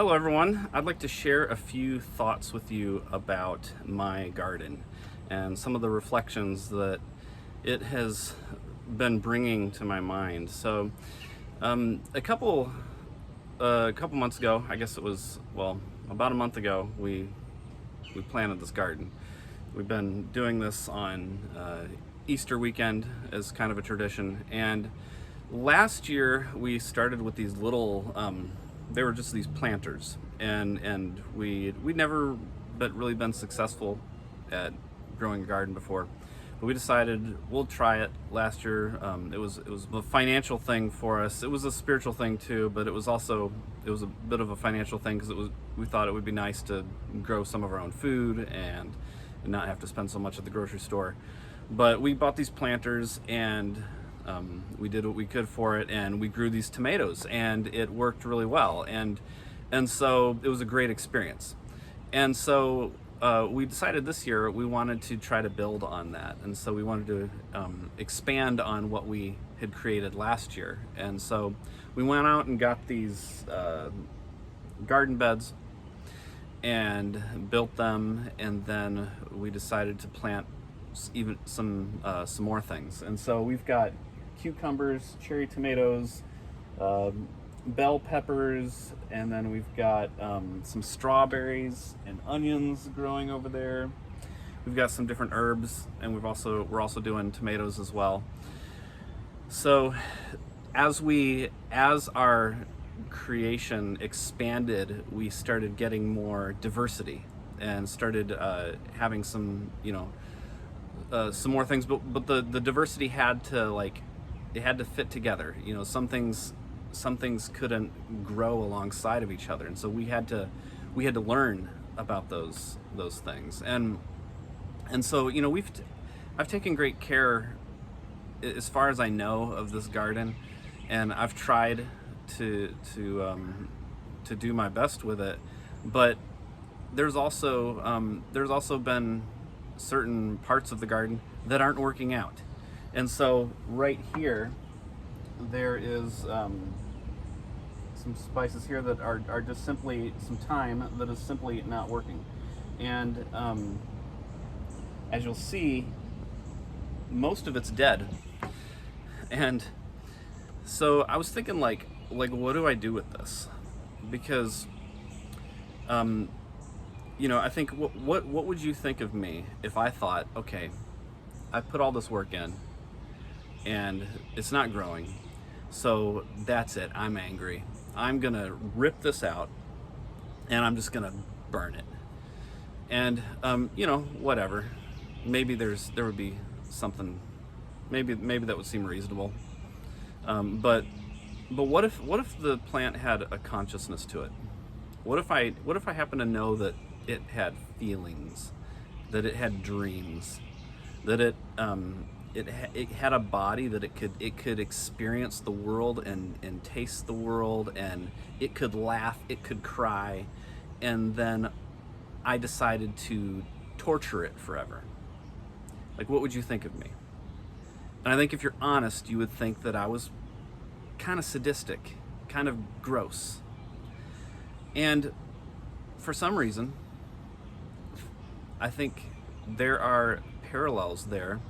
Hello everyone, I'd like to share a few thoughts with you about my garden and some of the reflections that it has been bringing to my mind. A couple months ago, I guess it was, about a month ago, we planted this garden. We've been doing this on Easter weekend as kind of a tradition, and last year we started with these little they were just these planters, and we'd never but really been successful at growing a garden before, but we decided we'll try it last year. It was a financial thing for us. It was a spiritual thing too, but it was a bit of a financial thing because we thought it would be nice to grow some of our own food and not have to spend so much at the grocery store. But we bought these planters, and we did what we could for it, and we grew these tomatoes, and it worked really well, and so it was a great experience. And so we decided this year we wanted to try to build on that, and so we wanted to expand on what we had created last year. And so we went out and got these garden beds and built them, and then we decided to plant even some more things. And so we've got cucumbers, cherry tomatoes, bell peppers, and then we've got some strawberries and onions growing over there. We've got some different herbs, and we're also doing tomatoes as well. So as our creation expanded, we started getting more diversity and started having some some more things, but the diversity had to fit together. Some things couldn't grow alongside of each other, and so we had to learn about those things. And so I've taken great care, as far as I know, of this garden, and I've tried to do my best with it. But there's also been certain parts of the garden that aren't working out. And so right here there is some spices here that are just simply some thyme that is simply not working. And as you'll see, most of it's dead. And so I was thinking, like what do I do with this? Because I think, what would you think of me if I thought, okay, I put all this work in and it's not growing, so that's it, I'm angry, I'm gonna rip this out and I'm just gonna burn it. And whatever, maybe there would be something, maybe that would seem reasonable. But what if the plant had a consciousness to it? What if I happen to know that it had feelings, that it had dreams, that it had a body, that it could experience the world and taste the world, and it could laugh, it could cry, and then I decided to torture it forever? Like, what would you think of me? And I think if you're honest, you would think that I was kind of sadistic, kind of gross. And for some reason, I think there are parallels there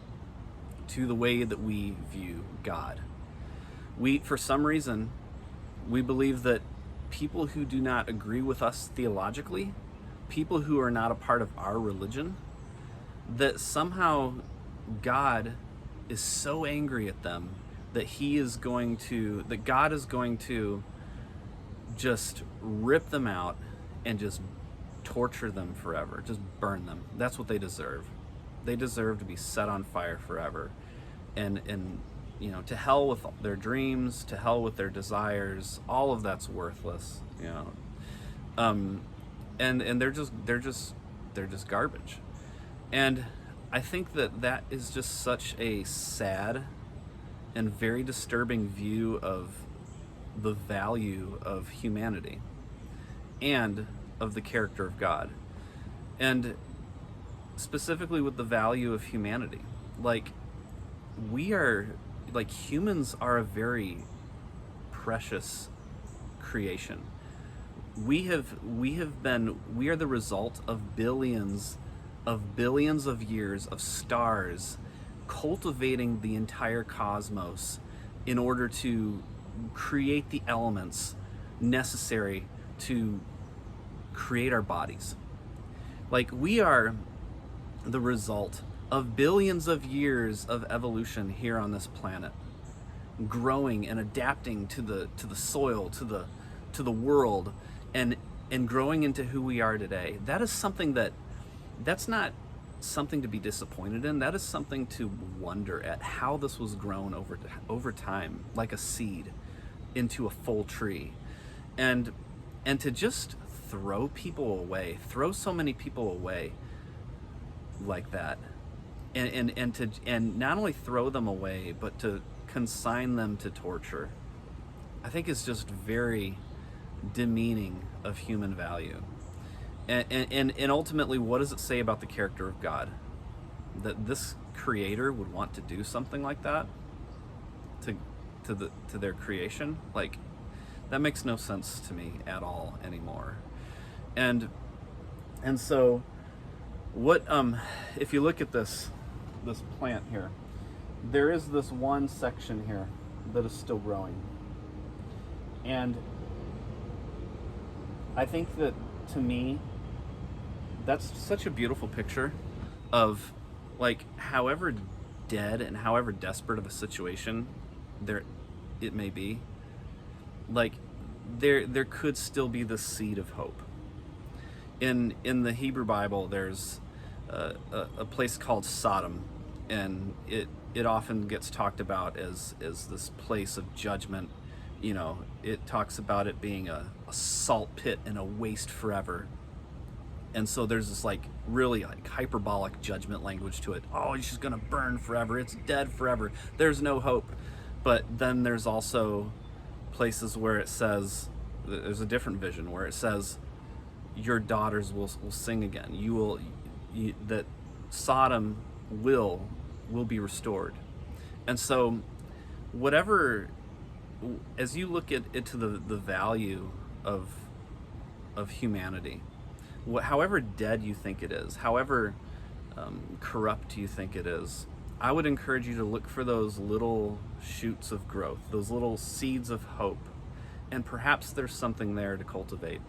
to the way that we view God. For some reason, we believe that people who do not agree with us theologically, people who are not a part of our religion, that somehow God is so angry at them that God is going to just rip them out and just torture them forever, just burn them. That's what they deserve. They deserve to be set on fire forever. And to hell with their dreams, to hell with their desires. All of that's worthless, and they're just garbage. And I think that is just such a sad and very disturbing view of the value of humanity and of the character of God, and specifically with the value of humanity. Humans are a very precious creation. we are the result of billions of years of stars cultivating the entire cosmos in order to create the elements necessary to create our bodies. Like, we are the result of billions of years of evolution here on this planet, growing and adapting to the soil, to the world, and growing into who we are today. That is something that's not something to be disappointed in. That is something to wonder at, how this was grown over time, like a seed into a full tree. And to just throw so many people away like that, and not only throw them away, but to consign them to torture, I think is just very demeaning of human value. And ultimately, what does it say about the character of God, that this creator would want to do something like that to their creation? Like, that makes no sense to me at all anymore. And so what if you look at this plant here, there is this one section here that is still growing. And I think that, to me, that's such a beautiful picture of, like, however dead and however desperate of a situation it may be, like, there could still be the seed of hope. In the Hebrew Bible, there's a place called Sodom, and it often gets talked about as this place of judgment. You know, it talks about it being a salt pit and a waste forever. And so there's this, like, really, like, hyperbolic judgment language to it. Oh, it's just gonna burn forever. It's dead forever. There's no hope. But then there's also places where it says, there's a different vision where it says, your daughters will sing again. That Sodom will be restored. And so whatever, as you look into the value of humanity, however dead you think it is, however corrupt you think it is, I would encourage you to look for those little shoots of growth, those little seeds of hope, and perhaps there's something there to cultivate.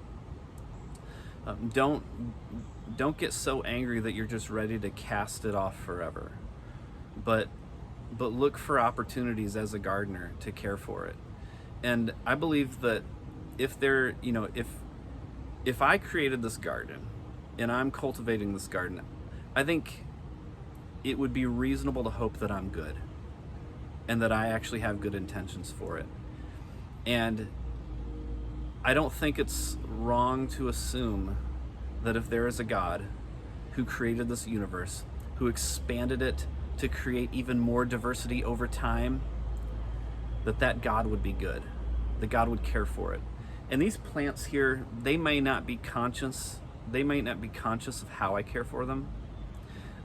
Don't get so angry that you're just ready to cast it off forever, but look for opportunities as a gardener to care for it. And I believe that if I created this garden and I'm cultivating this garden, I think it would be reasonable to hope that I'm good and that I actually have good intentions for it. And I don't think it's wrong to assume that if there is a God who created this universe, who expanded it to create even more diversity over time, that God would be good, that God would care for it. And these plants here, they may not be conscious of how I care for them.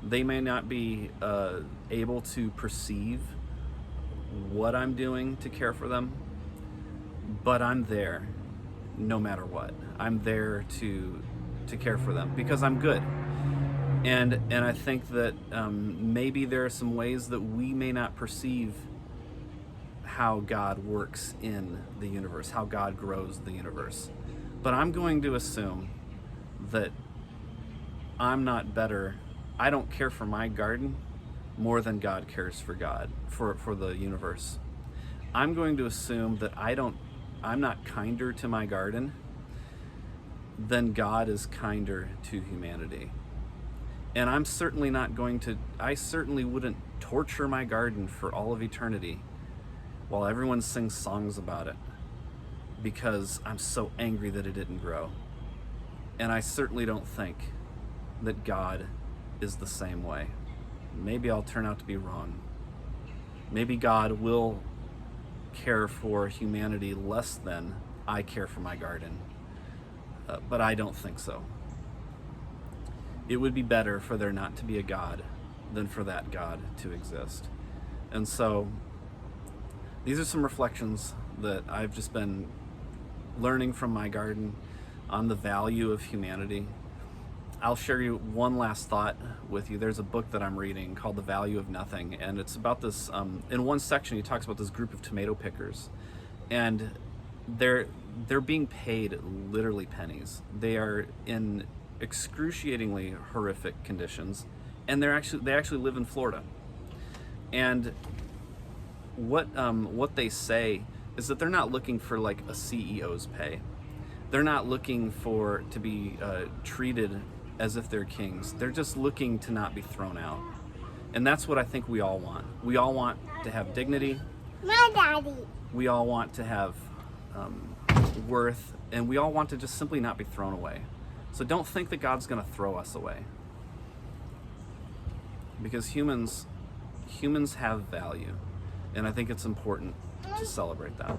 They may not be able to perceive what I'm doing to care for them, but I'm there no matter what. I'm there to care for them because I'm good. And I think that maybe there are some ways that we may not perceive how God works in the universe, how God grows the universe. But I'm going to assume that I'm not better. I don't care for my garden more than God cares for the universe. I'm going to assume that I'm not kinder to my garden than God is kinder to humanity. And I certainly wouldn't torture my garden for all of eternity while everyone sings songs about it because I'm so angry that it didn't grow. And I certainly don't think that God is the same way. Maybe I'll turn out to be wrong. Maybe God will care for humanity less than I care for my garden. But I don't think so. It would be better for there not to be a God than for that God to exist. And so these are some reflections that I've just been learning from my garden, on the value of humanity, I'll share you one last thought with you. There's a book that I'm reading called The Value of Nothing, and it's about this, in one section he talks about this group of tomato pickers, and they're being paid literally pennies. They are in excruciatingly horrific conditions, and they actually live in Florida. And what they say is that they're not looking for like a CEO's pay. They're not looking to be treated as if they're kings. They're just looking to not be thrown out. And that's what I think we all want. We all want to have dignity. My daddy. We all want to have worth, and we all want to just simply not be thrown away. So don't think that God's going to throw us away. Because humans have value, and I think it's important to celebrate that.